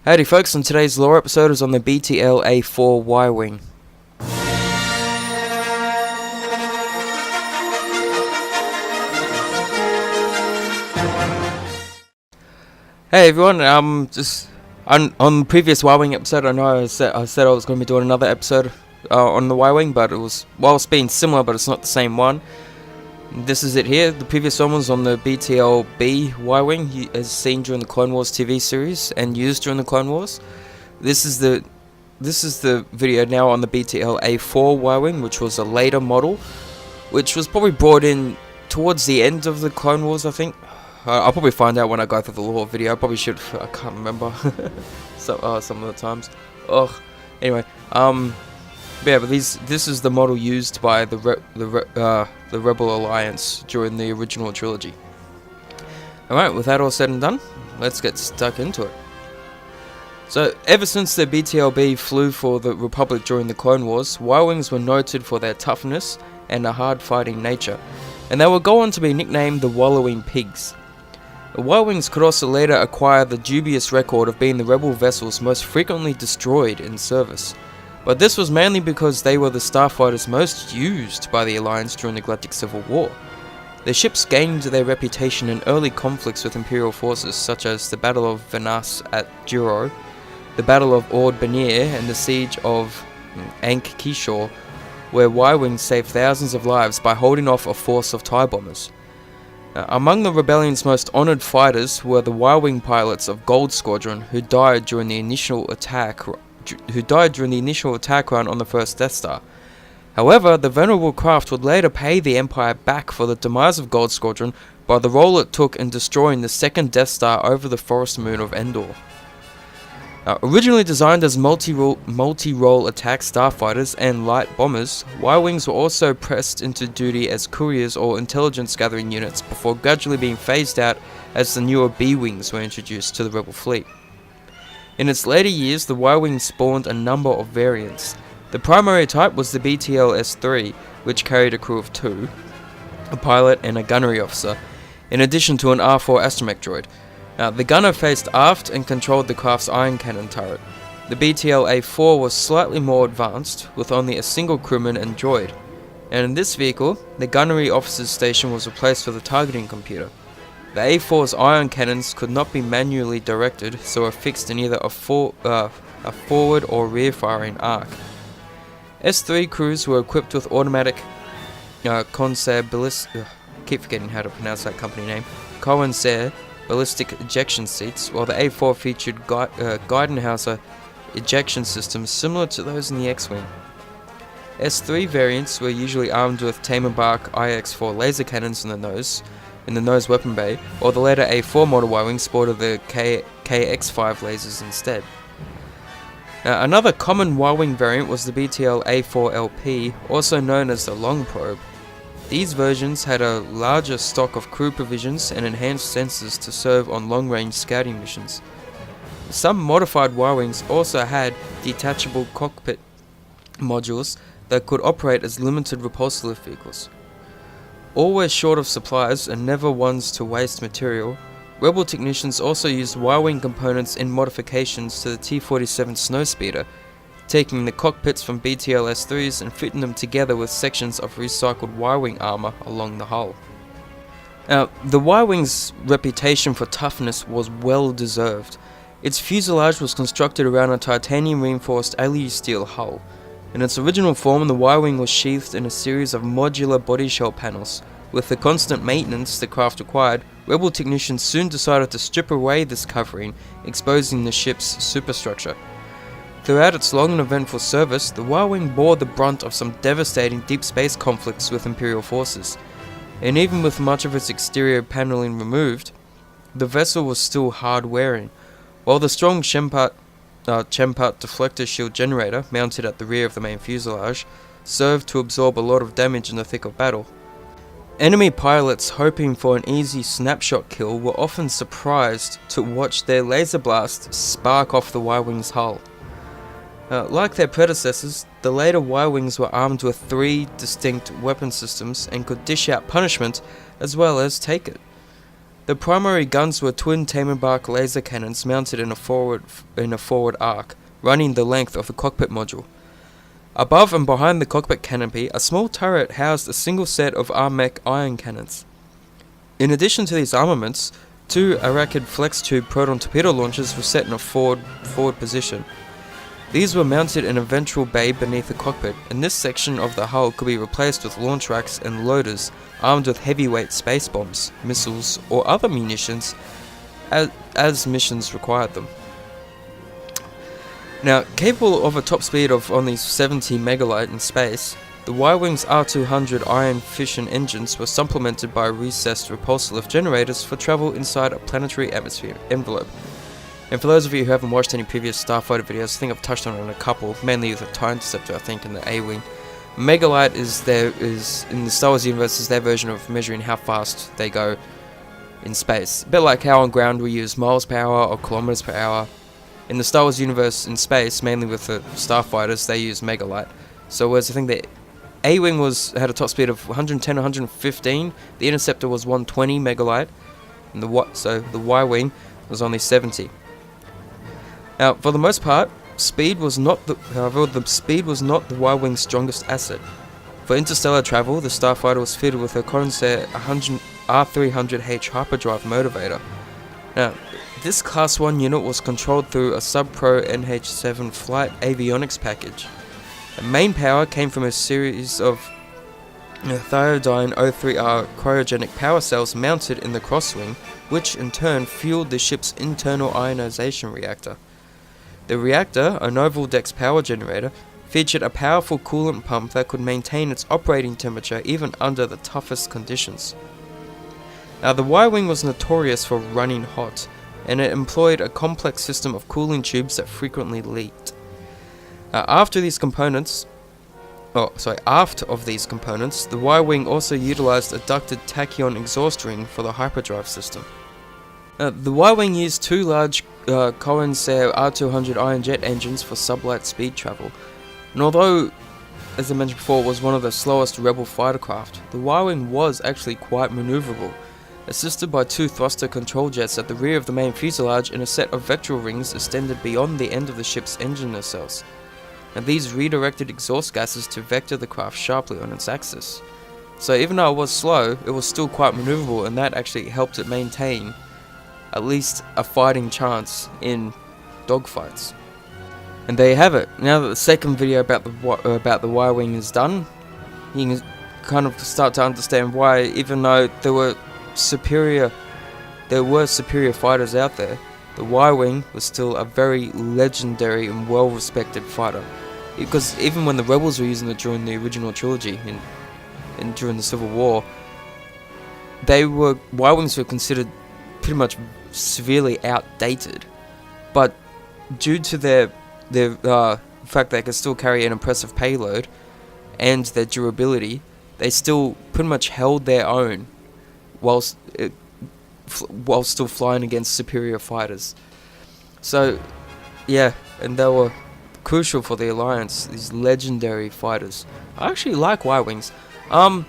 Howdy folks, and today's lore episode is on the BTL-A4 Y-Wing. Hey everyone, just on the previous Y-Wing episode, I know I said I was going to be doing another episode on the Y-Wing, but it's being similar, but it's not the same one. This is it here. The previous one was on the BTL-B Y-Wing, as seen during the Clone Wars TV series and used during the Clone Wars. This is the video now on the BTL-A4 Y-Wing, which was a later model, which was probably brought in towards the end of the Clone Wars, I think. I'll probably find out when I go through the lore video. I probably should. I can't remember. Some of the times. Anyway, yeah, but this is the model used by the Rebel Alliance during the original trilogy. Alright, with that all said and done, let's get stuck into it. So, ever since the BTL-B flew for the Republic during the Clone Wars, Y-Wings were noted for their toughness and a hard-fighting nature, and they would go on to be nicknamed the Wallowing Pigs. The Y-Wings could also later acquire the dubious record of being the Rebel vessels most frequently destroyed in service. But this was mainly because they were the starfighters most used by the Alliance during the Galactic Civil War. Their ships gained their reputation in early conflicts with Imperial forces such as the Battle of Venas at Juro, the Battle of Ord Benir, and the Siege of Ankh-Kishore, where Y-Wings saved thousands of lives by holding off a force of TIE bombers. Among the rebellion's most honoured fighters were the Y-Wing pilots of Gold Squadron, who died during the initial attack run on the first Death Star. However, the venerable craft would later pay the Empire back for the demise of Gold Squadron by the role it took in destroying the second Death Star over the forest moon of Endor. Originally designed as multi-role attack starfighters and light bombers, Y-Wings were also pressed into duty as couriers or intelligence gathering units before gradually being phased out as the newer B-Wings were introduced to the Rebel fleet. In its later years, the Y-Wing spawned a number of variants. The primary type was the BTL-S3, which carried a crew of 2, a pilot and a gunnery officer, in addition to an R4 astromech droid. The gunner faced aft and controlled the craft's ion cannon turret. The BTL-A4 was slightly more advanced, with only a single crewman and droid, and in this vehicle, the gunnery officer's station was replaced with a targeting computer. The A4's ion cannons could not be manually directed, so were fixed in either a forward or rear firing arc. S3 crews were equipped with automatic Corsair ballistic ejection seats, while the A4 featured Geidenhauser ejection systems similar to those in the X-Wing. S3 variants were usually armed with Tamerbark IX-4 laser cannons in the nose weapon bay, while the later A4 model Y-Wing sported the KX-5 lasers instead. Another common Y-Wing variant was the BTL-A4LP, also known as the Long Probe. These versions had a larger stock of crew provisions and enhanced sensors to serve on long-range scouting missions. Some modified Y-Wings also had detachable cockpit modules that could operate as limited repulsor lift vehicles. Always short of supplies and never ones to waste material, Rebel technicians also used Y-Wing components in modifications to the T-47 Snowspeeder, taking the cockpits from BTL-S3s and fitting them together with sections of recycled Y-Wing armor along the hull. Now, the Y-Wing's reputation for toughness was well deserved. Its fuselage was constructed around a titanium-reinforced alloy steel hull. In its original form, the Y-Wing was sheathed in a series of modular body shell panels. With the constant maintenance the craft required, Rebel technicians soon decided to strip away this covering, exposing the ship's superstructure. Throughout its long and eventful service, the Y-Wing bore the brunt of some devastating deep space conflicts with Imperial forces, and even with much of its exterior paneling removed, the vessel was still hard-wearing. While the strong Chempart deflector shield generator, mounted at the rear of the main fuselage, served to absorb a lot of damage in the thick of battle. Enemy pilots hoping for an easy snapshot kill were often surprised to watch their laser blast spark off the Y-Wing's hull. Like their predecessors, the later Y-Wings were armed with 3 distinct weapon systems and could dish out punishment as well as take it. The primary guns were twin Tamerbark laser cannons mounted in a forward arc, running the length of the cockpit module. Above and behind the cockpit canopy, a small turret housed a single set of Armech ion cannons. In addition to these armaments, 2 Arakid flex tube proton torpedo launchers were set in a forward position. These were mounted in a ventral bay beneath the cockpit, and this section of the hull could be replaced with launch racks and loaders armed with heavyweight space bombs, missiles, or other munitions as missions required them. Now, capable of a top speed of only 70 megalight in space, the Y-Wing's R200 ion fission engines were supplemented by recessed repulsor lift generators for travel inside a planetary atmosphere envelope. And for those of you who haven't watched any previous Starfighter videos, I think I've touched on it in a couple, mainly with the TIE Interceptor, I think, and the A-Wing. Megalight is in the Star Wars universe, is their version of measuring how fast they go in space. A bit like how on ground we use miles per hour or kilometers per hour. In the Star Wars universe in space, mainly with the Starfighters, they use Megalight. So whereas I think the A-Wing had a top speed of 110 115, the Interceptor was 120 Megalight, and the Y-Wing was only 70. Now, for the most part, speed was not the Y-Wing's strongest asset. For interstellar travel, the Starfighter was fitted with a Corsair R300H hyperdrive motivator. Now, this Class 1 unit was controlled through a Sub-Pro NH7 flight avionics package. The main power came from a series of Thiodyne O3R cryogenic power cells mounted in the crosswing, which in turn fueled the ship's internal ionization reactor. The reactor, a Novel Dex power generator, featured a powerful coolant pump that could maintain its operating temperature even under the toughest conditions. Now, the Y-Wing was notorious for running hot, and it employed a complex system of cooling tubes that frequently leaked. Aft of these components, the Y-Wing also utilized a ducted tachyon exhaust ring for the hyperdrive system. The Y-Wing used 2 large Corsair R200 ion jet engines for sublight speed travel, and although, as I mentioned before, it was one of the slowest Rebel fighter craft, the Y-Wing was actually quite maneuverable, assisted by 2 thruster control jets at the rear of the main fuselage and a set of vectoral rings extended beyond the end of the ship's engine nacelles. And these redirected exhaust gases to vector the craft sharply on its axis. So even though it was slow, it was still quite maneuverable, and that actually helped it maintain at least a fighting chance in dogfights. And there you have it. Now that the second video about the Y-Wing is done, you can kind of start to understand why, even though there were superior fighters out there, the Y-Wing was still a very legendary and well-respected fighter. Because even when the Rebels were using it during the original trilogy and during the Civil War, Y-Wings were considered pretty much severely outdated. But due to their fact they could still carry an impressive payload and their durability, they still pretty much held their own while still flying against superior fighters. So, yeah, and they were crucial for the Alliance, these legendary fighters. I actually like Y-Wings. I'd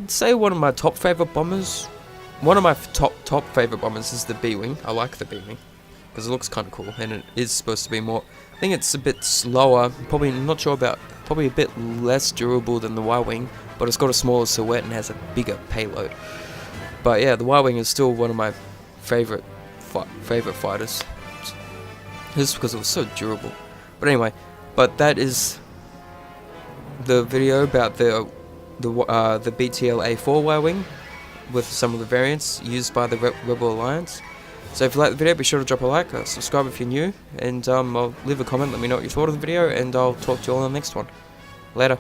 say one of my top favorite bombers. One of my top favorite bombers is the B-Wing. I like the B-Wing because it looks kind of cool, and it is supposed to be more. I think it's a bit slower. Probably not sure about. Probably a bit less durable than the Y-Wing, but it's got a smaller silhouette and has a bigger payload. But yeah, the Y-Wing is still one of my favorite fighters, just because it was so durable. But anyway, that is the video about the BTL-A4 Y-Wing with some of the variants used by the Rebel Alliance. So if you like the video, be sure to drop a like, subscribe if you're new, and I'll leave a comment, let me know what you thought of the video, and I'll talk to you all in the next one. Later.